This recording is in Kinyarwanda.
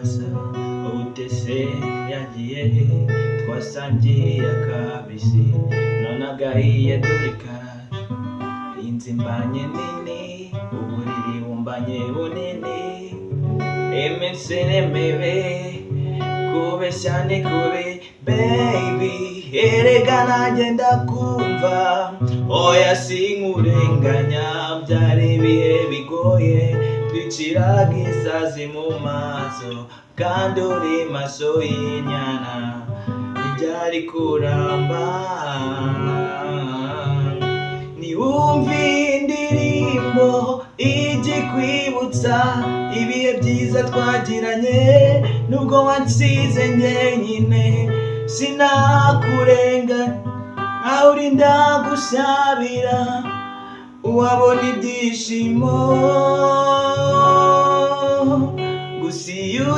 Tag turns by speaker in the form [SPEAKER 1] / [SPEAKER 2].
[SPEAKER 1] amaso utese yagiye twasangiye akabisi none agahiye dore karaje inzu imbanye nini uburiri bumbanye bunini emeseremebe kubeshya ni kubi baby erega nanjye ndakumva oya sinkurenganya byari ibihe bigoye twiciraga isazi mu maso kandi uri maso y'inyana ntibyari kuramba niwumva indirimbo igikwibutsa ibihe byiza twagiranye nubwo wansize njyenyine sinakurenganya aho uri ndagusabira wabona ibyishimo gusa iyo